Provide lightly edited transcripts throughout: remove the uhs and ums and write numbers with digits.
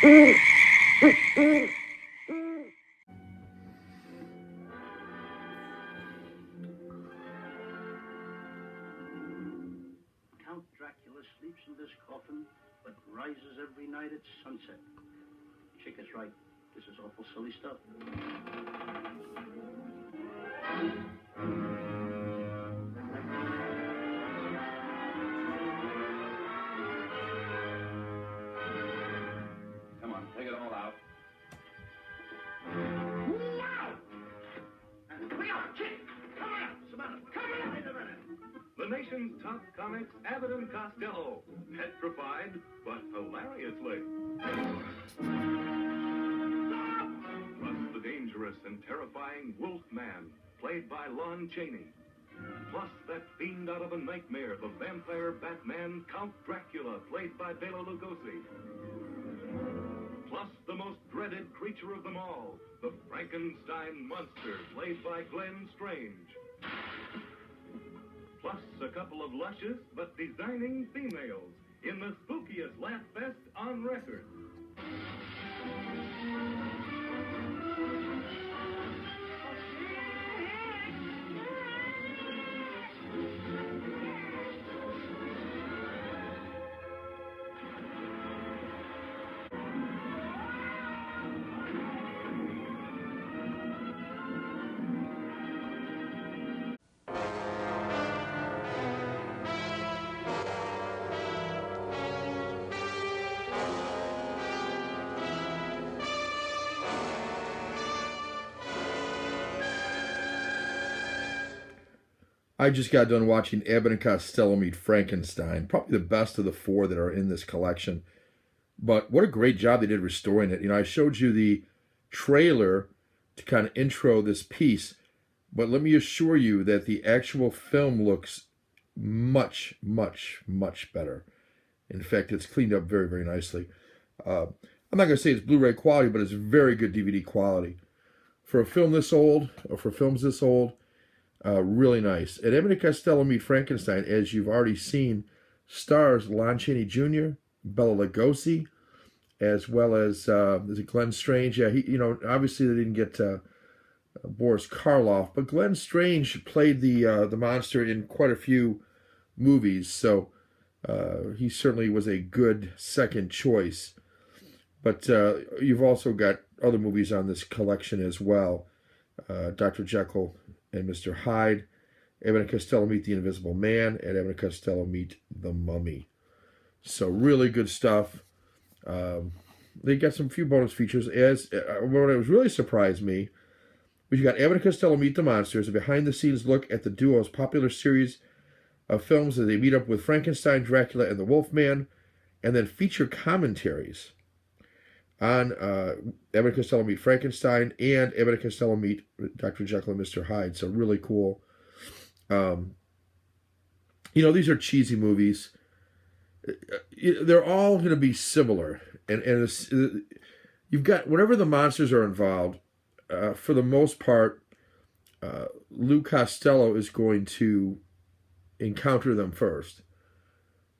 Count Dracula sleeps in this coffin, but rises every night at sunset. Chick is right. This is awful silly stuff. Come on, take it all out. Come on, Samantha. Come on, wait a minute. The nation's top comics, Abbott and Costello. Petrified, but hilariously. Plus the dangerous and terrifying Wolfman, played by Lon Chaney. Plus that fiend out of a nightmare, the vampire Batman, Count Dracula, played by Bela Lugosi. Plus the most dreaded creature of them all, the Frankenstein monster, played by Glenn Strange. Plus a couple of luscious but designing females in the spookiest laugh fest on record. I just got done watching Abbott and Costello meet Frankenstein, probably the best of the four that are in this collection. But what a great job they did restoring it. You know, I showed you the trailer to kind of intro this piece, but let me assure you that the actual film looks much, much, much better. In fact, it's cleaned up very, very nicely. I'm not going to say it's Blu-ray quality, but it's very good DVD quality. For a film this old, or for films this old, really nice. And Abbott and Costello Meet Frankenstein, as you've already seen, stars Lon Chaney Jr., Bela Lugosi, as well as is it Glenn Strange? Yeah, he, obviously they didn't get Boris Karloff, but Glenn Strange played the monster in quite a few movies, so he certainly was a good second choice. But you've also got other movies on this collection as well. Dr. Jekyll and Mr. Hyde, Abbott and Costello Meet the Invisible Man, and Abbott and Costello Meet the Mummy. So really good stuff. They got some few bonus features. As what was really surprised me was you got Abbott and Costello Meet the Monsters, a behind-the-scenes look at the duo's popular series of films as they meet up with Frankenstein, Dracula, and the Wolfman, and then feature commentaries on Abbott and Costello Meet Frankenstein and Abbott and Costello Meet Dr. Jekyll and Mr. Hyde. So really cool. These are cheesy movies. They're all going to be similar. And you've got, whenever the monsters are involved, for the most part, Lou Costello is going to encounter them first.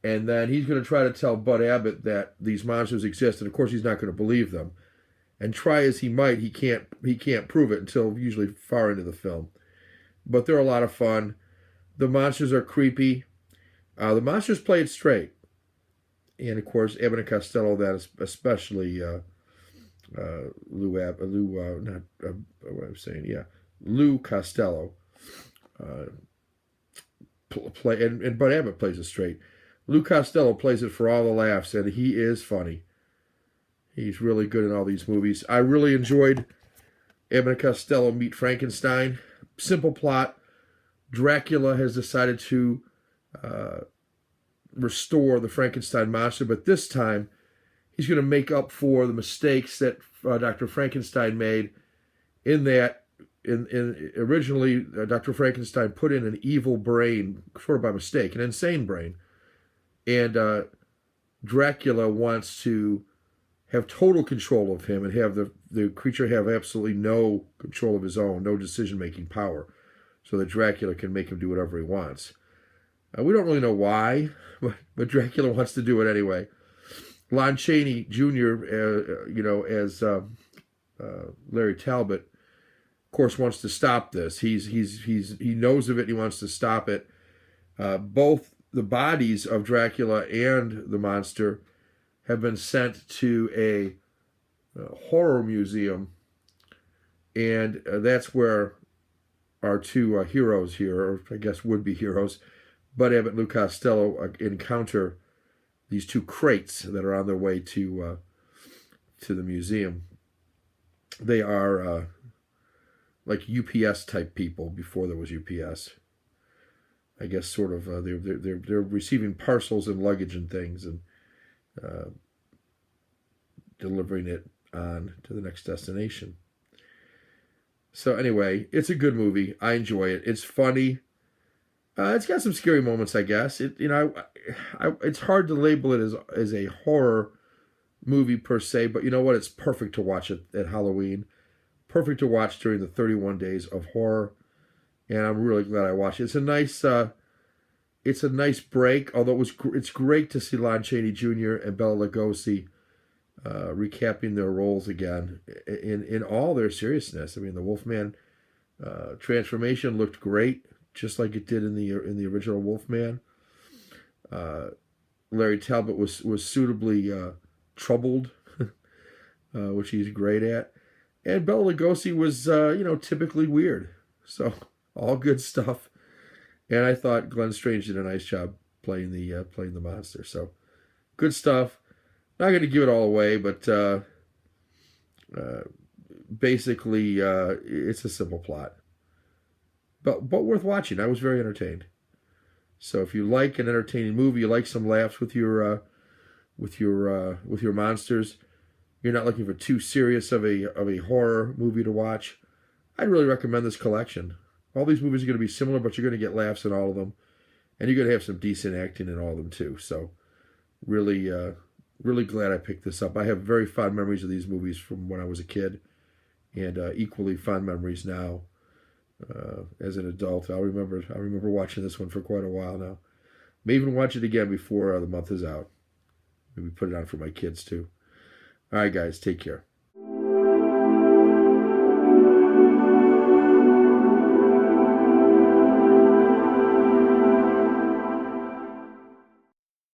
And then he's going to try to tell Bud Abbott that these monsters exist, and of course he's not going to believe them. And try as he might, he can't prove it until usually far into the film. But they're a lot of fun. The monsters are creepy. The monsters play it straight. And of course, Abbott and Costello, that is especially Lou Costello play, and Bud Abbott plays it straight. Lou Costello plays it for all the laughs, and he is funny. He's really good in all these movies. I really enjoyed Abbott and Costello Meet Frankenstein. Simple plot. Dracula has decided to restore the Frankenstein monster, but this time he's going to make up for the mistakes that Dr. Frankenstein made, in that originally Dr. Frankenstein put in an evil brain, sort of by mistake, an insane brain. And Dracula wants to have total control of him and have the creature have absolutely no control of his own, no decision-making power, so that Dracula can make him do whatever he wants. We don't really know why, but Dracula wants to do it anyway. Lon Chaney Jr., as Larry Talbot, of course, wants to stop this. He knows of it. He wants to stop it. Both the bodies of Dracula and the monster have been sent to a horror museum, and that's where our two heroes here, or I guess would-be heroes, Bud Abbott and Lou Costello, encounter these two crates that are on their way to the museum. They are like UPS type people before there was UPS. I guess sort of they're receiving parcels and luggage and things and delivering it on to the next destination. So anyway, it's a good movie. I enjoy it. It's funny. It's got some scary moments, I guess. It's hard to label it as a horror movie per se, but you know what? It's perfect to watch it at Halloween. Perfect to watch during the 31 days of horror, and I'm really glad I watched it. It's a nice break. Although it's great to see Lon Chaney Jr. and Bela Lugosi recapping their roles again in all their seriousness. I mean, the Wolfman transformation looked great, just like it did in the original Wolfman. Larry Talbot was suitably troubled, which he's great at. And Bela Lugosi was, typically weird. So, all good stuff. And I thought Glenn Strange did a nice job playing the monster. So, good stuff. Not going to give it all away, but basically, it's a simple plot. But worth watching. I was very entertained. So, if you like an entertaining movie, you like some laughs with your monsters, you're not looking for too serious of a horror movie to watch, I'd really recommend this collection. All these movies are going to be similar, but you're going to get laughs in all of them. And you're going to have some decent acting in all of them, too. So, really glad I picked this up. I have very fond memories of these movies from when I was a kid. And equally fond memories now as an adult. I remember watching this one for quite a while now. May even watch it again before the month is out. Maybe put it on for my kids, too. All right, guys, take care.